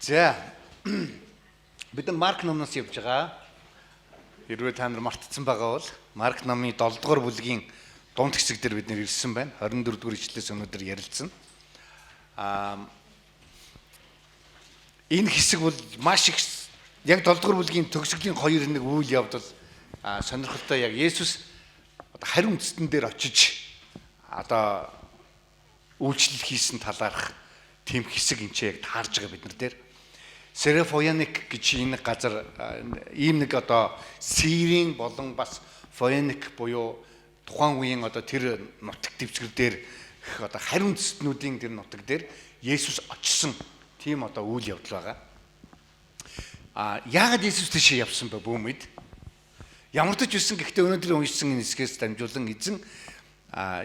За бид Марк номноос явж байгаа. Хэрвээ та нар мартсан байгаа бол Марк номын 7 дугаар бүлгийн дунд хэсэг дээр бид нэр ирсэн байна. 24 дугаар ишлээс өнөөдөр ярилцсан. Энэ хэсэг бол маш их яг 7 дугаар бүлгийн төгсгөлийн 2-1 үйл явдал сонирхолтой яг Есүс хариу үндэстэн дээр очиж одоо үйлчлэл хийсэн талаарх тийм хэсэг энэ яг таарж байгаа бид нар дээр. Серефояник гэж энэ газар ийм нэг одоо Сирийн болон бас Фояник буюу тухайн үеийн одоо тэр нутаг дэвсгэр дээр одоо хариу үндэстнүүдийн тэр нутаг дээр Есүс очсон тийм одоо үйл явдал байгаа. Яагаад Есүс тийш явсан бэ бүүмэд? Ямар ч үсэн гэхдээ өнөөдөр уншсан энэ хэсгээс дамжуулан эзэн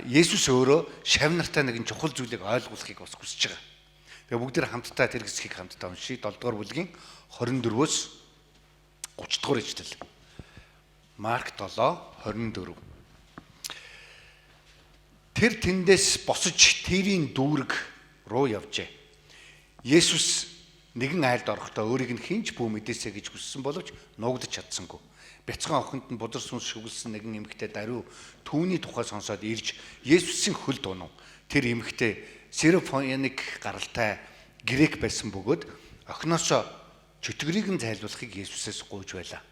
Есүс өөрөө шавнартай нэгэн чухал зүйлийг ойлгуулахыг бас хүсэж байгаа. Тэгээ бүгд хамтдаа тэр хэсгийг хамтдаа уншийе. 7 дугаар бүлгийн 24-өөс 30 дугаар ишлэл. Марк 7:24. Тэр тэндээс босож тэрийн дүүрэг руу явжээ. Есүс нэгэн айлд орохдоо өөрийг нь хинч бүү мэдээсэ гэж хүссэн боловч нуугдаж чадсангүй. Бяцхан охинд нь бузар сүнс шүглсэн нэгэн эмэгтэй даруй түүний тухай сонсоод ирж Есүсийн хөл дунав. Тэр эмэгтэй Серефояник гаралтай грек байсан бөгөөд охиноосоо чөтгөрийг нь зайлуулахыг Есүсээс гуйж байлаа.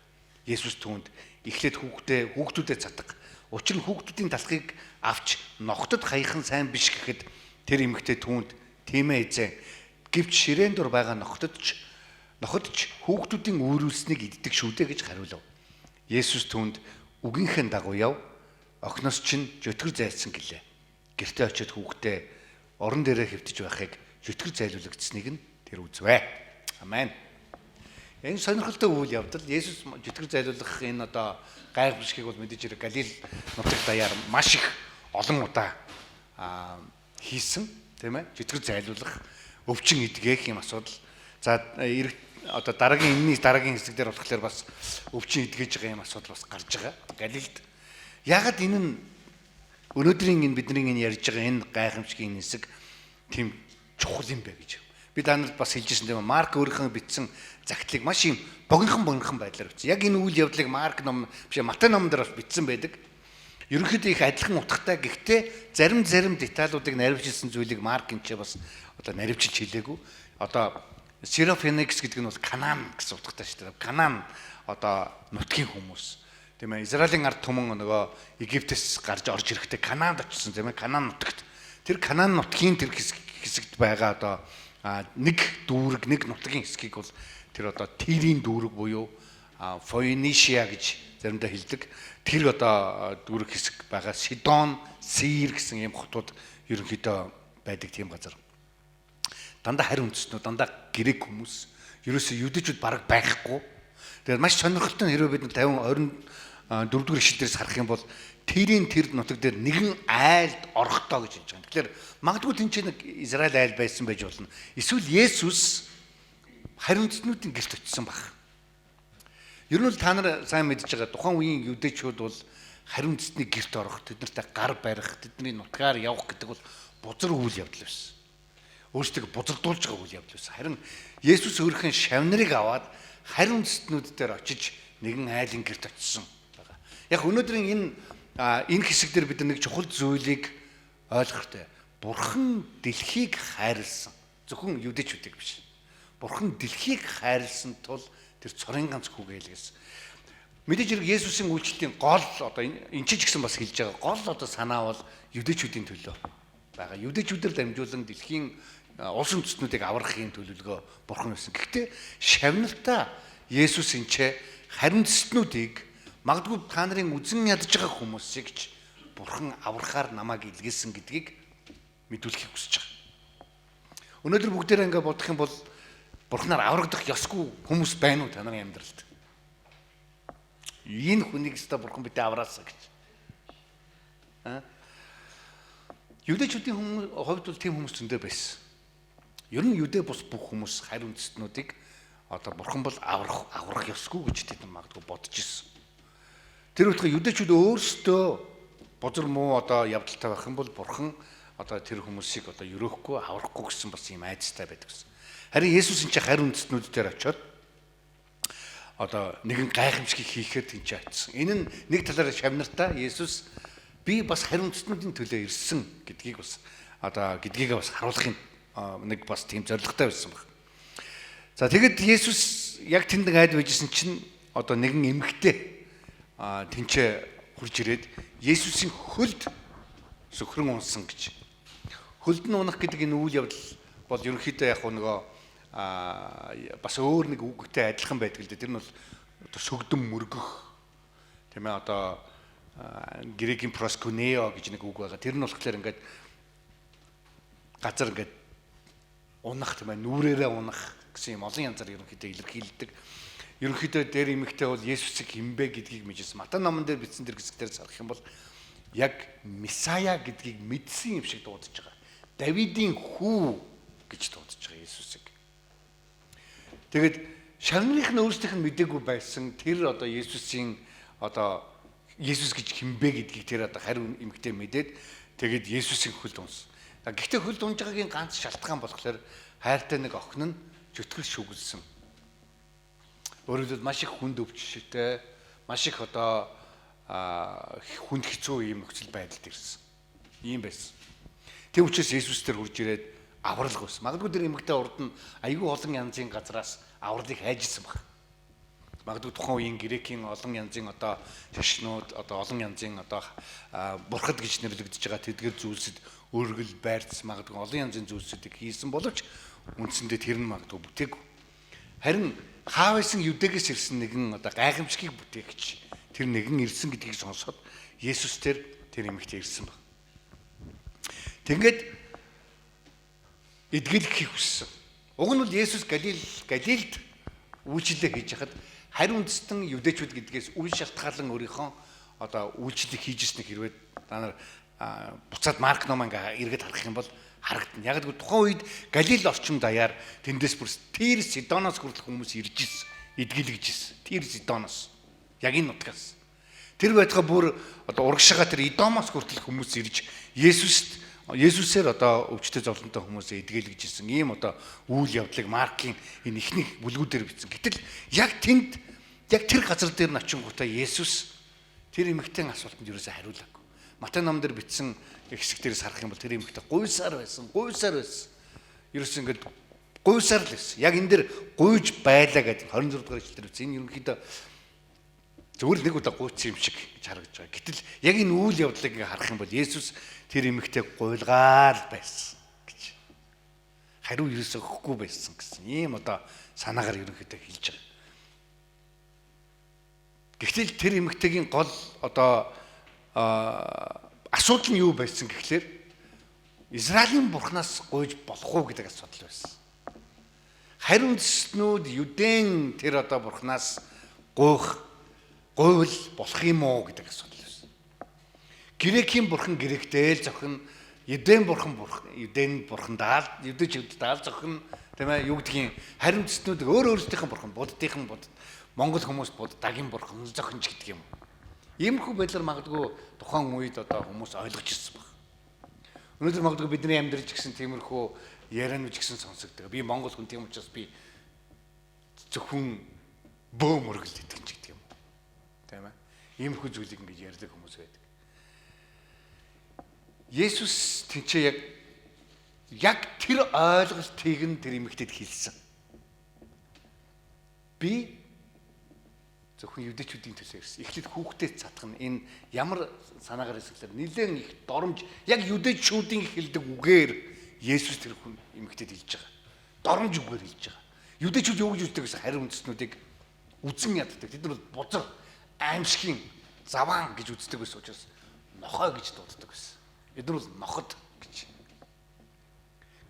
Есүс түүнд эхлээд хүүхдүүдэд цатга. Учир нь хүүхдүүдийн талхыг авч ногтод хаяхан сайн биш гэхэд тэр эмэгтэй түүнд тийм ээ эзэн гэвч ширээн дор байгаа нохотч хүүхдүүдийн үүрүүлснийг иддэг шүү дээ гэж хариулав. Есүс түүнд үгийнхээ дагуу яв. Охиноос чинь жөтгөр зайлсан гэлээ. Гэртээ очиод хүүхдээ орон дээрээ хэвтэж байхыг жөтгөр зайлуулагдсныг нь тэр үзвэ. Амен. Энэ сонирхолтой үйл явдал Есүс жөтгөр зайлуулах энэ одоо гайхамшигыг бол мэдээж хэрэг Галил нутаг даяар маш их олон удаа хийсэн тийм ээ. Жөтгөр зайлуулах, өвчин идгээх юм асуудал. За одоо дараагийн хэсэг дээр болохоор бас өвчин идгэж байгаа юм асуудал бас гарч байгаа. Галилд. Ягаад энэ нь өнөөдрийн энэ бидний энэ ярьж байгаа энэ гайхамшигын хэсэг тийм чухал юм бэ гэж. Би та нарт бас хэлжсэн тийм Марк өөрийнхөө бичсэн загтлыг маш юм богинохон байдлаар бичсэн. Яг энэ үйл явдлыг Марк ном биш Матай номон дээр бас бичсэн байдаг. Ерөнхийдөө их адилхан утгатай гэхдээ зарим деталуудыг наривчилсан зүйлийг Марк энэ ч бас одоо наривчилж хэлээгүй. Одоо Серефоникс гэдэг нь бол Канаан гэсэн утгатай шүү дээ. Канаан одоо нутгийн хүмүүс. Тийм ээ. Израилийн ард түмэн нөгөө Египтээс гарч орж ирэхдээ Канаанд очсон тийм ээ. Канаан нутагт. Тэр Канаан нутгийн тэр хэсэгт байгаа одоо нэг дүүрэг, нэг нутгийн хэсгийг бол тэр одоо Тирийн дүүрэг буюу Фоенишиа гэж заримдаа хэлдэг. Тэр одоо дүүрэг хэсэг байгаа Сидон, Сир гэсэн ийм хотууд ерөнхийдөө байдаг тийм газар. Дандаа хариу үндэстнүүд, дандаа грек хүмүүс. Ерөөсөө юдэчүүд бараг байхгүй. Тэгээд маш сонирхолтой хэрвээ бид 50 24-р ишлэлээс харах юм бол Тирийн тэр нутаг дээр нэгэн айлд орохдоо гэж хэлж байгаа. Тэгэхээр магадгүй тэнд нэг Израиль айл байсан байж болно. Эсвэл Есүс хариу үндэстнүүдийн гэрт очсон баг. Ер нь л та нар сайн мэдж байгаа тухайн үеийн юдэчүүд бол хариу үндэстний гэрт орох, тэднэртэй гар барих, тэдний нутгаар явах гэдэг бол бузар үйл явдал байсан. Өөрсдөө бузардуулж байгаа үйл явдал байсан. Харин Есүс өөрийнхөө шавнарыг аваад хариу үндэстнүүд дээр очиж нэгэн айлын гэрт очсон байгаа. Яг өнөөдрийн энэ хэсэг дээр бид нэг чухал зүйлийг ойлгох хэрэгтэй. Бурхан дэлхийг хайрлсан. Зөвхөн юдэчүүдийг биш. Бурхан дэлхийг хайрлсан тул тэр цорын ганц хүүгээ илгээсэн. Мэдээж хэрэг Есүсийн үйлчлэлийн гол одоо энэ ч гэсэн бас хэлж байгаа гол одоо санаа бол юдэчүүдийн төлөө байгаа. Юдэчүүдээр дамжуулан дэлхийн улс үндэстнүүдийг аврахын төлөвлөгөө бурхан байсан. Гэхдээ шавнартаа Есүс энчээ хариу үндэстнүүдийг магадгүй та нарын үзэн ядж байгаа хүмүүсийг ч бурхан аврахаар намайг илгээсэн гэдгийг мэдүүлэхийг хүсэж байгаа. Өнөөдөр бүгдээрээ ингэ бодох юм бол бурханаар аврагдах ёсгүй хүмүүс байна уу та нарын амьдралд? Энэ хүнийг өстө бурхан битээ авраасаа гэж. Юдэчүүдийн хувьд бол тийм хүмүүс зөндөө байсан. Ер нь юдэ бус бүх хүмүүс хариу үндэстнүүдийг одоо бурхан бол аврах ёсгүй гэж тэд магадгүй бодож ирсэн. Тэр үеийн юдэчүүд өөрсдөө бузар муу одоо явдалтай байх юм бол бурхан одоо тэр хүмүүсийг одоо өрөөхгүй аврахгүй гэсэн бас юм айдастай байдаг гэсэн. Харин Есүс энэ чинь харь үндэстнүүд дээр очиод одоо нэгэн гайхамшиг хийхээр тэнцээ очсон. Энэ нь нэг талаараа шавнартаа Есүс би бас харь үндэстнүүдийн төлөө ирсэн гэдгийг бас гэдгийгээ бас харуулахын нэг бас тийм зорилготой байсан баг. За тэгэд Есүс яг тэнд айд байжсэн чинь одоо нэгэн эмэгтэй тэнцээ хурж ирээд Есүсийн хөлд сөхрөн унсан гэж. Хөлд нь унах гэдэг энэ үйл явдал бол ерөнхийдөө яг нөгөө бас өөр нэг үгтэй адилхан байдаг л дээ. Тэр нь бол сөгдөн мөргөх тийм ээ одоо грекийн проскунео гэж нэг үг байгаа. Тэр нь болохоор ингээд газар ингээд унах тийм ээ нүрээрээ унах гэсэн юм олон янзаар ерөнхийдөө илэрхийлдэг. Ерөнхийдөө дээр эмэгтэй бол Есүсийг хинбэ гэдгийг мэдсэн. Матай номон дээр бичсэн тэр хэсгээр сарах юм бол яг Месая гэдгийг мэдсэн юм шиг дуудаж байгаа. Давидын хүү гэж дуудаж байгаа Есүсийг. Тэгэд шавныхны өөрсдийнх нь мдээгүй байсан тэр одоо Есүсийн одоо Есүс гэж хинбэ гэдгийг тэр одоо харь эмэгтэй мэдээд тэгэд Есүсийн хөлд унсан. Гэхдээ хөлд унж байгаагийн ганц шалтгаан болохоор хайртай нэг охин нь чөтгөл шүглсэн. Өөрөөр хэлбэл маш их хүнд өвчтэй, маш их одоо хүнд хэцүү юм нөхцөл байдалд ирсэн. Ийм байсан. Тэв учраас Есүс тэр хурж ирээд аврал гүйсэн. Магадгүй тэр эмэгтэй урд нь айгүй олон янзын газраас авралыг хайжсан баг. Магадгүй тухайн үеийн грекийн олон янзын одоо шашнууд, одоо олон янзын одоо бурхад гэж нэрлэгдэж байгаа тэдгэр зүйлсэд өргөл байрц магадгүй олон янзын зүйлсүүдийг хийсэн боловч үндсэндээ тэр нь магадгүй бүтээгүй. Харин хаавсан Юдэгээс ирсэн нэгэн одоо гайхамшигыг бүтээгч тэр нэгэн ирсэн гэдгийг сонсоод Есүс тэр эмэгтэй ирсэн баг. Тэгээд эдгэлэх хүссэн. Уг нь бол Есүс Галилд үйлчлэл хийж хахад харь үндэстэн юдэчүүд гэдгээс үл шалтгаалan өөрийнхөө одоо үйлчлэл хийжсэнийг хэрвээ та нар буцаад Марк ном ингээ эргээд харах юм бол харагдана. Яг л тухайн үед Галил орчим даяар тэндээс бүр Тир Сидоноос хүртэл хүмүүс ирж ирсэн, эдгэлж ирсэн. Тир Сидоноос. Яг энэ нутгаас. Тэр байтугай бүр одоо урагшаага тэр Идомоос хүртэл хүмүүс ирж Есүсээр одоо өвчтөе зовлонтой хүмүүсээ эдгэлж ирсэн. Ийм одоо үйл явдлыг Маркийн энэ ихний бүлгүүдээр бичсэн. Гэтэл яг тэнд яг тэр газар дээр нь очингуудаа Есүс тэр эмэгтэй асуултанд юусаа хариулаагүй. Матай ном дээр бичсэн хэсэг дээрээс харах юм бол тэр эмэгтэй гуйсаар байсан. Ерөөс ингээд гуйсаар л байсан. Яг энэ дэр гуйж байлаа гэдэг 26 дугаар ишлэлээр бичсэн. Энэ ерөнхийдөө зөвхөн нэг удаа гуйцсан юм шиг гэж харагдаж байгаа. Гэтэл яг энэ үйл явдлыг ингээ харах юм бол Есүс тэр эмэгтэй гуйлгаар байсан гэж. Хариу ерөөсөө өгөхгүй байсан гэсэн ийм одоо санаагаар ерөнхийдөө хэлж байгаа. Гэхдээ тэр эмэгтэйгийн гол одоо асуудал нь юу байсан гэхлээр Израилийн бурхнаас гуйж болох уу гэдэг асуудал байсан. Харь үндэстнүүд Юдэн тэр одоо бурхнаас гуйвал болох юм уу гэдэг асуудал байсан. Грекийн бурхан гректэй л зохин, Юдэн бурхан Юдэн бурхан даал, юдэчүүд даал зохин тийм ээ юу гэдгийг харь үндэстнүүд өөрсдийнхэн бурхан буддийнхэн будд, Монгол хүмүүс будд дагийн бурхан зохинч гэдэг юм. Иймэрхүү байдлаар магадгүй тухайн үед одоо хүмүүс ойлгож ирсэн баг. Өнөөдөр магадгүй бидний амьдрал ч гэсэн тиймэрхүү яриануд ч гэсэн сонсогддог. Би Монгол хүн тийм учраас би зөвхөн бөөм өргөл итгэж гэдэг юм. Тийм ээ. Иймэрхүү зүйлийг ингэж ярьдаг хүмүүс байдаг. Есүс тэнцээ яг тэр ойлголтыг нь тэр эмэгтэйд хэлсэн. Би зөвхөн юдэчүүдийн төлөө ирсэн. Эхлээд хүүхдэд цатгана. Энэ ямар санаагаар хэлсэглэр нэлээд их доромж яг юдэчүүдийн хэлдэг үгээр Есүс тэр хүн эмэгтэйд хэлж байгаа. Доромж үгээр хэлж байгаа. Юдэчүүд юу гэж үздэг гэсэн харь үндэстнүүдийг үзэн яддаг. Тэд нар бол бузар, аимшигын, заваан гэж үздэг байсан учраас нохой гэж дууддаг байсан. Эдгээр бол ноход гэж.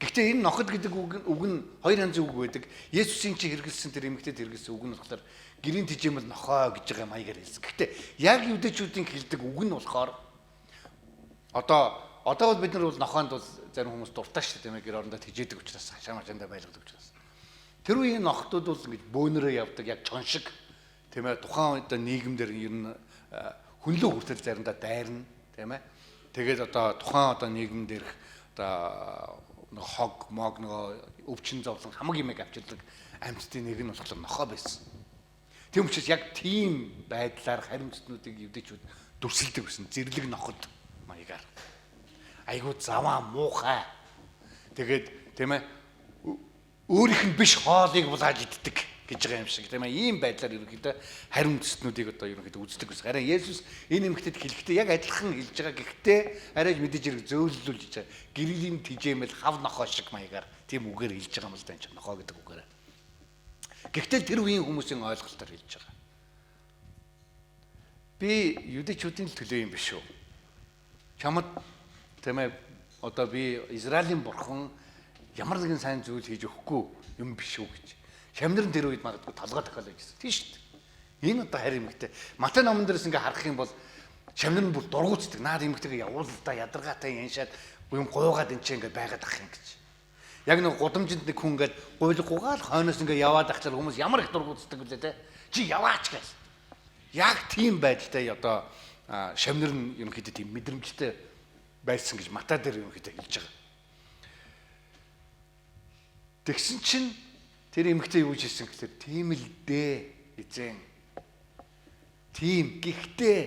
Гэхдээ энэ ноход гэдэг үг нь хоёр янзын үг байдаг. Есүсийн чи хэрэгэлсэн тэр эмэгтэйд хэрэгэлсэн үг нь болохоор гэрийн тижээмэл нохой гэж байгаа маягаар хэлсэн. Гэхдээ яг юдэчүүдийн хэлдэг үг нь болохоор одоо бол бид нар бол нохоонд бол зарим хүмүүс дуртай шүү дээ тийм ээ гэр орондоо тижээдэг учраас хашаа машаандаа байлгадаг учраас. Тэр үеийн нохтууд бол ингэж бөөнөрөө явдаг яг чон шиг тийм ээ тухайн одоо нийгэмдэр ер нь хүнлүү хүртэл заримдаа дайрна тийм ээ. Тэгээд одоо тухайн одоо нийгэм дээрх одоо нэг хог мог нэг өвчин зовлон хамаг юмэг авчирдаг амьтдын нэг нь болохоор нохоо байсан. Тийм учраас яг тийм байдлаар хариуцнуудыг евдэчүүд дүрсэлдэг байсан. Зэрлэг ноход маягаар. Айгуу заваа муухай. Тэгээд тийм ээ өөрийнх нь биш хоолыг булааж иддэг гэж байгаа юм шиг тийм ээ ийм байдлаар ерөнхийдөө харин үндэстнүүдийг одоо ерөнхийдөө үздэг гэсэн. Харин Есүс энэ эмэгтэйд хэлэхдээ яг адилхан хэлж байгаа. Гэхдээ арайж мэдээж хэрэг зөөллүүлж байгаа. Гэрлийн тижээмэл хав нохоо шиг маягаар тийм үгээр хэлж байгаа юм л да энэ нохоо гэдэг үгээр. Гэхдээ тэр үеийн хүмүүсийн ойлголтоор хэлж байгаа. Би юдэчүүдийн төлөө юм биш үү? Чамд тийм ээ одоо би Израилийн бурхан ямар нэгэн сайн зүйл хийж өгөхгүй юм биш үү гэж. Шамнар тэр үед магадгүй толгой тохиолоо гэсэн. Тийм шүү дээ. Энэ одоо харин эмэгтэй. Матай номон дээрээс ингээ харах юм бол шамнар нь бүр дургуутдаг. Наад эмэгтэйгээ явуулдаа ядаргаатай яншаад юм гуугаад энэ ч ингээ байгаад ах юм гэж. Яг нэг гудамжинд нэг хүн ингээд гуйлгуугаад хойноос ингээ яваад ахлаар хүмүүс ямар их дургуутдаг вүлээ те. Чи яваач гэж. Яг тийм байдалтай одоо шамнар нь ерөнхийдөө тийм мэдрэмжтэй байсан гэж Матай дээр ерөнхийдөө хэлж байгаа. Тэгсэн чинь тэр эмэгтэй юу хийсэн гэхээр тийм л дээ эзэн. Тийм гэхдээ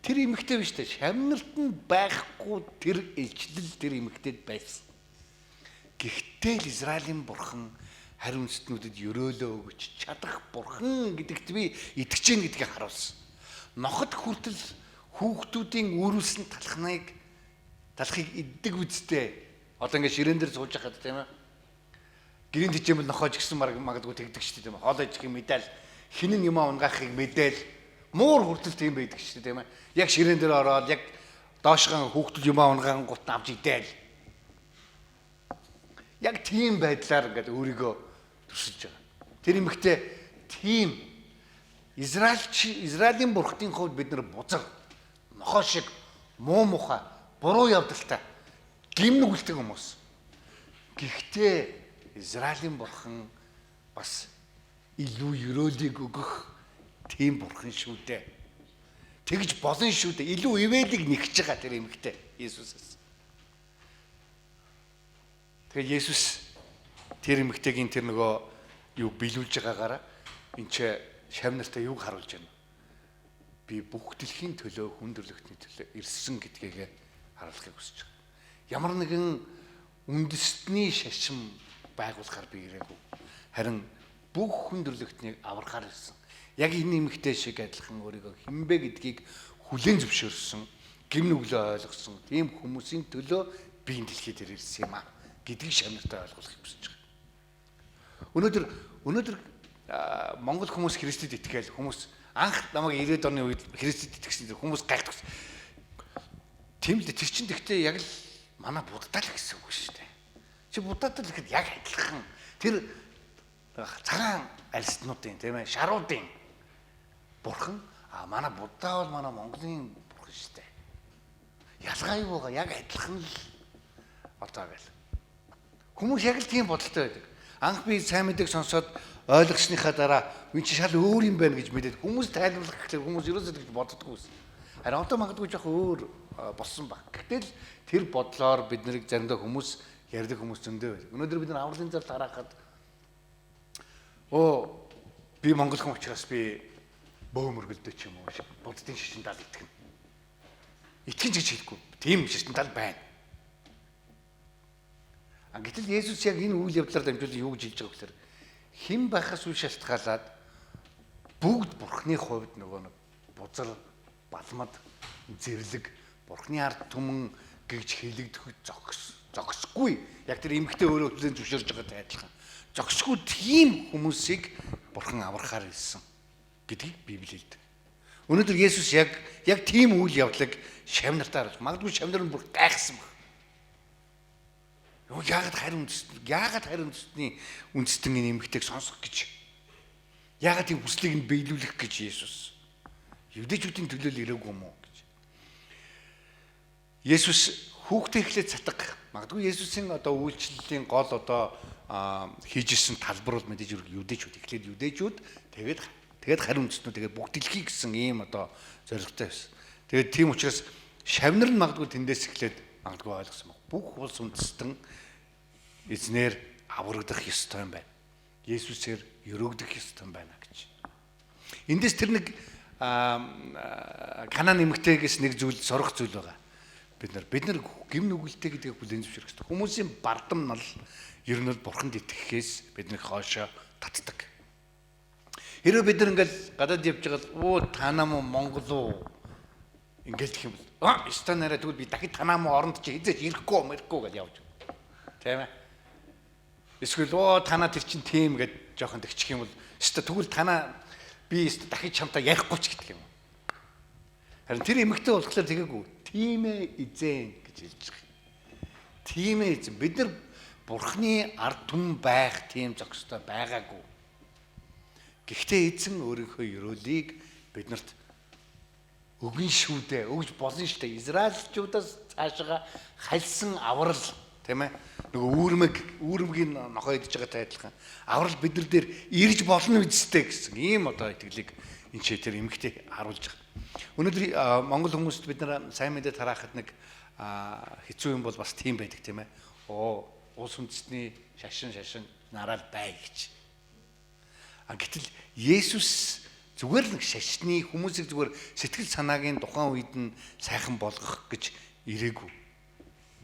тэр эмэгтэй биш дээ. Шамнарт нь байхгүй тэр илчлэл тэр эмэгтэйд байсан. Гэхдээ л Израилийн бурхан харин үндэстнүүдэд ёроолоо өгч чадах бурхан гэдэгт би итгэж гин гэдгийг харуулсан. Ноход хүртэл хүүхдүүдийн үрүүлсэн талхыг иддэг үсттэй. Одоо ингээд ширээн дээр сууж байхад тийм ээ. Гэрийн тижээмэл нохоож гисэн магадгүй тэгдэг шүү дээ тийм ээ. Хоол ижих мэдээл хинэн юм унгаахыг мэдээл муур хүртэл тийм байдаг шүү дээ тийм ээ. Яг ширээн дээр ороод яг доошгоо хүүхдүүд юм унгаан гут авч идээл. Яг тийм байдлаар ингээд өөрийгөө төсөлж байгаа. Тэр эмэгтэй тийм Израилийн бурхтын хувьд бид нар бузар нохоо шиг муу мухай буруу явдалтай гимнүгэлдэг хүмүүс. Гэхдээ Израилийн бурхан бас илүү ёроолыг өгөх тийм бурхан шүү дээ. Тэгж болно шүү дээ. Илүү ивэлийг нэгж байгаа тэр эмэгтэй Есүсээс. Тэгээ Есүс тэр эмэгтэйгийн тэр нөгөө юу биелүүлж байгаагаараа энэ ч шавнартай юг харуулж байна. Би бүх дэлхийн төлөө хүндрэлтний төлөө ирсэн гэдгийг харуулахыг хүсэж байгаа. Ямар нэгэн үндэстний шашин байгуулахаар би ирээгүй. Харин бүх хүндрэлтнийг аврахаар ирсэн. Яг энэ эмэгтэй шиг адилхан өөрийгөө хинбэ гэдгийг хүлээн зөвшөөрсөн, гим нүглөө ойлгосон тийм хүмүүсийн төлөө би энэ дэлхийд ирсэн юм аа гэдгийг шавнартай ойлгуулахыг хүсэж байгаа. Өнөөдөр Монгол хүмүүс Христэд итгээл хүмүүс анх намайг 90-ад оны үед Христэд итгэсэн хүмүүс гайхдаг. Тийм л тэр чинь тэгтээ яг л манай буддаа л гэсэн үг шүү дээ. Чи буддад л ихэд яг адилхан тэр цагаан альстнуудын тийм ээ шаруудын бурхан манай буддаа бол манай Монголын бурхан шүү дээ. Ялгаа юу байгаа яг адилхан л одоо гэл. Хүмүүс яг л тийм бодолтой байдаг. Анх би сайн мэдээг сонсоод ойлгосныхаа дараа энэ чи шал өөр юм байна гэж мэдээд хүмүүс тайлбарлах гэхлээр хүмүүс ерөөсөө тэгж боддоггүй байсан. Харин одоо магадгүй жоох өөр болсон баг. Гэтэл тэр бодлоор бид нарыг заримдаа хүмүүс ярьдаг хүмүүс зөндөө байдаг. Өнөөдөр бид нар авралын зал харахад би монгол хүн учраас би бөөмөргөлдөө ч юм уу буддын шашин тал итгэнэ. Итгэн ч гэж хэлэхгүй. Тийм шашин тал байна. Гэтэл Есүс яг энэ үйл явдлаар дамжуулан юу гэж хэлж байгаа гэхээр хэн байхаас үл шалтгаалаад бүгд бурхны хувьд нөгөө нэг бузар, балмад, зэрлэг, бурхны ард түмэн гэж хэлэгдэх зогсгүй. Яг тэр эмэгтэй өөрөө хүлээн зөвшөөрж байгаатай адилхан. Зогсгүй тийм хүмүүсийг бурхан аврахаар ирсэн гэдгийг Библи хэлдэг. Өнөөдөр Есүс яг тийм үйл явдлыг шавнартаа харуулж, магадгүй шавнар нь бүр гайхсан баг. Яагаад харин үндэстний үндэстэн энэ эмэгтэйг сонсох гэж? Яагаад тийм хүслийг нь биелүүлэх гэж Есүс? Юдэчүүдийн төлөө л ирээгүй юм уу гэж. Есүс хүүхдээ эхлээд цатга. Магадгүй Есүсийн одоо үйлчлэлийн гол одоо хийжсэн талбар бол мэдээж юдэчүүд эхлээд юдэчүүд тэгээд харин үндэстнүүд тэгээд бүх дэлхий гэсэн ийм одоо зорилготой байсан. Тэгээд тийм учраас шавнар нь магадгүй тэндээс эхлээд магадгүй ойлгосон баг. бүх улс үндэстэн эзнэр аврагдах ёстой юм байна. Есүсээр өрөөгдөх ёстой юм байна гэж. Эндээс тэр нэг Канаан эмэгтэйгээс нэг зүйл сорох зүйл байгаа. Бид нар гим нүгэлтэй гэдгийг бүлээн зөвшөөрөх ёстой. Хүмүүсийн бардамнал ер нь бурханд итгэхээс биднийг хоошоо татдаг. Хэрэв бид нар ингээл гадаад явж байгаа танаа мó Монгол уу ингээл гэх юм бол станараа тэгвэл би дахид танаа мó оронд чи хизээч ирэхгүй гэж явж байгаа. Тийм ээ. Эсвэл танаа тэр чин тийм гэж жоохон тэгчих юм бол тэгвэл танаа би дахид чамтай ярихгүй ч гэдэг юм. Харин тэр эмэгтэй болохоор тэгээгүү. Тийм ээ эзэн гэж хэлж байгаа. Тийм ээ эзэн. Бид нар бурхны ард түмэн байх тийм зохистой байгаагүй. Гэхдээ эзэн өөрийнхөө ёроолыг биднэрт өгнө шүү дээ. Өгж болно шүү дээ. Израильчуудаас цаашаа хальсан аврал тийм ээ. Нөгөө үүрмгийн нохоо идж байгаатай адилхан. Аврал бид нар дээр ирж болно үсттэй гэсэн ийм итгэлийг энэ ч тэр эмэгтэй харуулж байгаа. Өнөөдөр Монгол хүмүүст бид нар сайн мэдээ тараахад нэг хэцүү юм бол бас тийм байдаг тийм ээ. Улс үндэстний шашин нараал бай гэж. Гэтэл Есүс зүгээр л нэг шашны хүмүүсийг зүгээр сэтгэл санаагийн тухайн үед нь сайхан болгох гэж ирээгүй.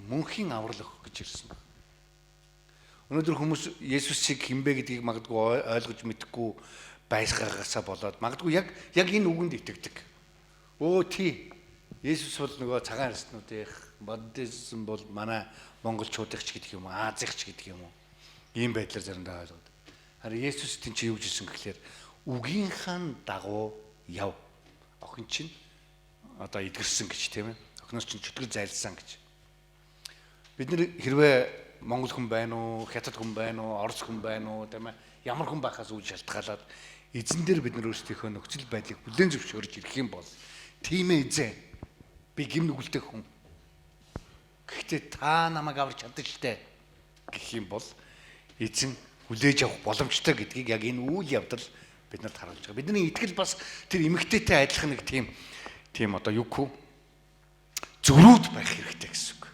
Мөнхийн аврал өгөх гэж ирсэн. Өнөөдөр хүмүүс Есүсийг хинбэ гэдгийг магадгүй ойлгож мэдэхгүй байсгаагаасаа болоод магадгүй яг энэ үгэнд итгэдэг. Тий. Есүс бол нөгөө цагаан арснуудынх, буддизм бол манай монголчуудынх ч гэдэг юм уу, Азих ч гэдэг юм уу. Ийм байдлаар заримдаа ойлгоод. Харин Есүс тийм чи юу гэсэн гэхээр үгийнхаа дагуу яв. Охин чинь одоо эдгэрсэн гэж тийм ээ. Охиноос чинь чөтгөр зайлсан гэж. Бид нэр хэрвээ монгол хүн байна уу, хятад хүн байна уу, орос хүн байна уу, тийм ээ. Ямар хүн байхаас үл шалтгаалаад эзэн дээр бид нар өөрсдийнхөө нөхцөл байдлыг бүлээн зөвшөөрж ирэх юм бол тийм ээ эзэн. Би гим нүгэлтэй хүн. Гэхдээ та намайг аварч чаддаг штэ гэх юм бол эзэн хүлээж авах боломжтой гэдгийг яг энэ үйл явдал биднэрт харуулж байгаа. Бидний итгэл бас тэр эмэгтэйтэй адилхан нэг тийм одоо юу гэх вэ? Зөрүүд байх хэрэгтэй гэсэн үг.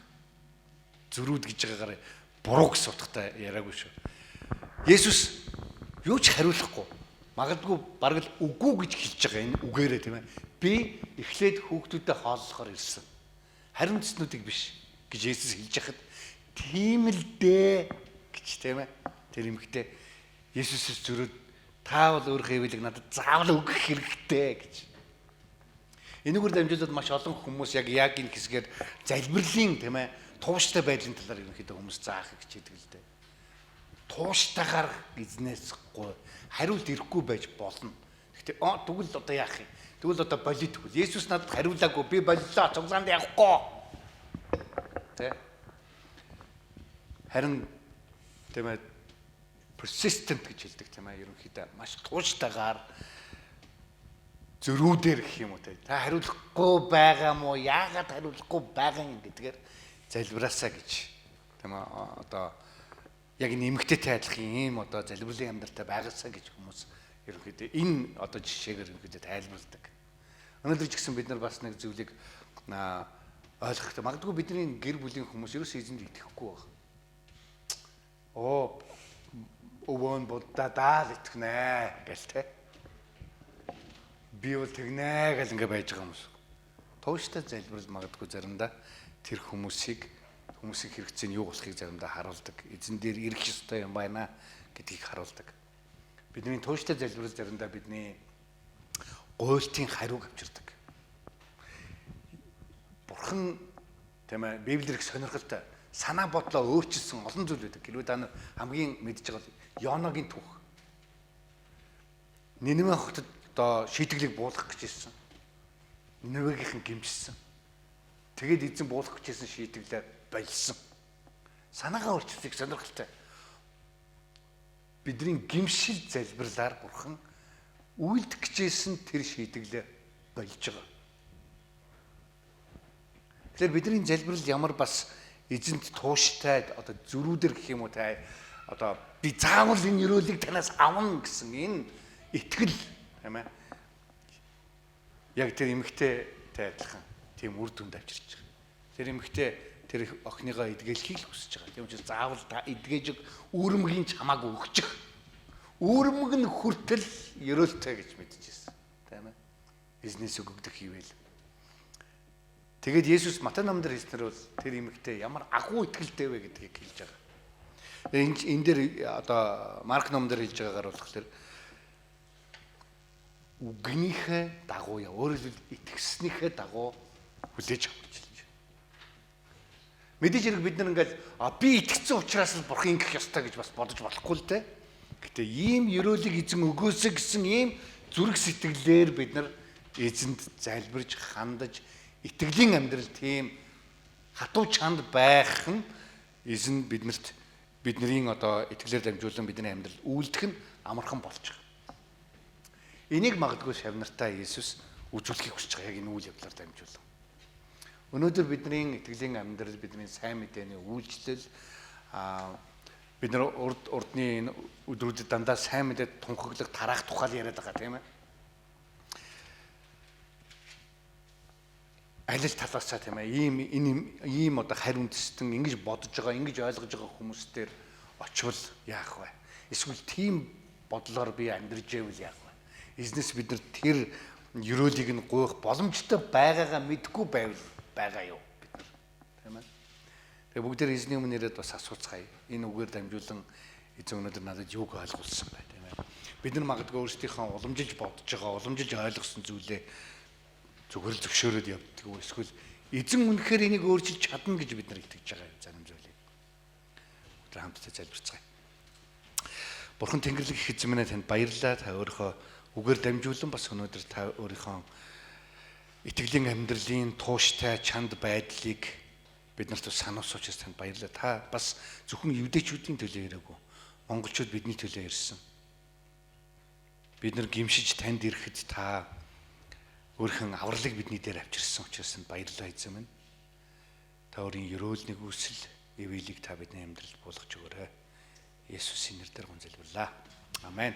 Зөрүүд гэж байгаагаар буруу гэсэн утгатай яриаггүй шүү. Есүс юу ч хариулахгүй. Магадгүй бараг л үгүй гэж хэлж байгаа энэ үгээрээ тийм ээ. Би эхлээд хүүхдүүдэд хооллохоор ирсэн. Харимтснуудыг биш гэж Есүс хэлж яхад тийм л дээ гэж тийм ээ. Тэр эмэгтэй Есүсээс зөрөөд та бол өөрийнхөө эвэлийг надад заавал өгөх хэрэгтэй гэж. Энэгээр дамжуулаад маш олон хүмүүс яг энэ хэсгээр залбирлын тийм ээ тууштай байдлын талаар ерөнхийдөө хүмүүс заахыг хичээдэг л дээ. Тууштайгаар эзнээс хариулт ирэхгүй байж болно. Гэхдээ тэгвэл одоо яах юм? Тэгвэл одоо болид тэгвэл Есүс надад хариулаагүй би боллоо цуглаанд явахгүй. Тэ? Харин тийм ээ persistent гэж хэлдэг тийм ээ ерөнхийдөө маш тууштайгаар зөрүүдэр гэх юм уу та хариулахгүй байгаа мó яагаад хариулахгүй байгаа юм гэдгээр залбираасаа гэж тийм ээ одоо яг нэмэгтэйтэй адилхан ийм одоо залбирлын амьдралтай байгаасаа гэж хүмүүс ерөнхийдөө энэ одоо жишээгээр ерөнхийдөө тайлбарладаг. Өнөөдөр ч гэсэн бид нар бас нэг зүйлийг ойлгохтой. Магадгүй бидний гэр бүлийн хүмүүс ерөөсөө эзэнд итгэхгүй байна. Өвөн буддадаа л итгэнэ гэл тэ. Би бол тэгнэ гэл ингэ байж байгаа хүмүүс. Тууштай залбирал магадгүй заримдаа тэр хүмүүсийн хэрэгцээ нь юу болохыг заримдаа харуулдаг. Эзэн дээр ирэх ёстой юм байна гэдгийг харуулдаг. Бидний тууштай залбирал заримдаа бидний гуйлтын хариуг авчирдаг. Бурхан тийм ээ Библиэр их сонирхолтой санаа бодлоо өөрчилсөн олон зүйл байдаг. Хэрвээ та хамгийн мэдж байгаа Йоногийн түүх. Ниневе хотод одоо шийдэглийг буулгах гэж ирсэн. Ниневегийнхэн гимжсэн. Тэгээд эзэн буулгах гэж ирсэн шийдэглээ болсон. Санаагаа өөрчилсөйг сонирхолтой. Бидний гимшил залбирлаар Бурхан үйлдэх гэжсэн тэр шийдэглээ болж байгаа. Тэгэхээр бидний залбирал ямар бас эзэнт тууштай одоо зөрүүдэр гэх юм уу та одоо би заавал энэ өрөөлийг танаас авна гэсэн энэ итгэл тийм ээ. Яг тэр эмэгтэйтэй адилхан тийм үр дүнд авчирч байгаа. Тэр эмэгтэй тэр охиныгоо эдгэлхийг л хүсэж байгаа. Тийм учраас заавал та эдгэж үүрэмгийн чамааг өгчих. Үүрэмг нь хүртэл ерөөлтэй гэж мэдчихсэн. Тийм ээ. Эзнээс өгөгдөх хийвэл. Тэгээд Есүс Матай номдэр хэлснээр бол тэр эмэгтэй ямар агуу итгэлтэй вэ гэдгийг хэлж байгаа. Энэ дээр одоо Марк номдэр хэлж байгаагаар болохоор үгнийхээ дагуу яа. Өөрөөр хэлбэл итгэснийхээ дагуу хүлээж авч хэлж. Мэдээж хэрэг бид нар ингээд би итгэсэн учраас л бурхан ингэх ёстой гэж бас бодож болохгүй л дээ. Гэтэ ийм ёроолыг эзэн өгөөсэй гэсэн ийм зүрх сэтгэлээр бид нар эзэнд залбирж хандаж итгэлийн амьдрал тийм хатуу чанд байх нь эзэн биднэрт бидний одоо итгэлээр дамжуулан бидний амьдрал үйлдэх нь амархан болж байгаа. Энийг магадгүй шавнартаа Иесус үжүүлэхийг хүсэж байгаа яг энэ үйл явдлаар дамжуулан. Өнөөдөр бидний итгэлийн амьдрал, бидний сайн мэдээний үйлчлэл бид нар урдны өдрүүдэд дандаа сайн мэдээд тунхаглах, тараах тухай яриад байгаа тийм ээ. Аль аль талаасаа тийм ээ ийм одоо харь үндэстэн ингэж бодож байгаа, ингэж ойлгож байгаа хүмүүстээр очивол яах вэ? Эсвэл тийм бодлоор би амьдрж байвал яах вэ? Эзнес бид нар тэр ёроолыг нь гуйх боломжтой байгаагаа мэдгүй байвал байгаа юу бид нар тийм ээ. Тэгээ бүгдээр эзний өмнө ирээд бас асууцгаая. Энэ үгээр дамжуулан эзэн өнөөдөр надад юуг ойлгуулсан бай тийм ээ. Бид нар магадгүй өөрсдийнхөө уламжилж бодож байгаа, уламжилж ойлгосон зүйлээ зүгээр л зөвшөөрөөд явдаг уу? Эсвэл эзэн үнэхээр энийг өөрчилж чадна гэж бид нар итгэж байгаа зарим зүйлийг. Бүгд хамтдаа залбирцгаая. Бурхан Тэнгэрлэг их эзэн минь танд баярлалаа. Та өөрийнхөө үгээр дамжуулан бас өнөөдөр та өөрийнхөө итгэлийн амьдралын тууштай чанд байдлыг биднэрт сануулсан учраас танд баярлалаа. Та бас зөвхөн евдээчүүдийн төлөө ирээгүй. Монголчууд бидний төлөө ирсэн. Бид нар гимшиж танд ирэхэд та өөрхөн авралыг бидний дээр авчирсан учраас баярлалаа эзэн минь. Та өөрийн ёроолны үсэл эвэлийг та бидний амьдралд буулгаж өгөөрэй. Есүсийн нэрээр гонзэлбэрлээ. Амен.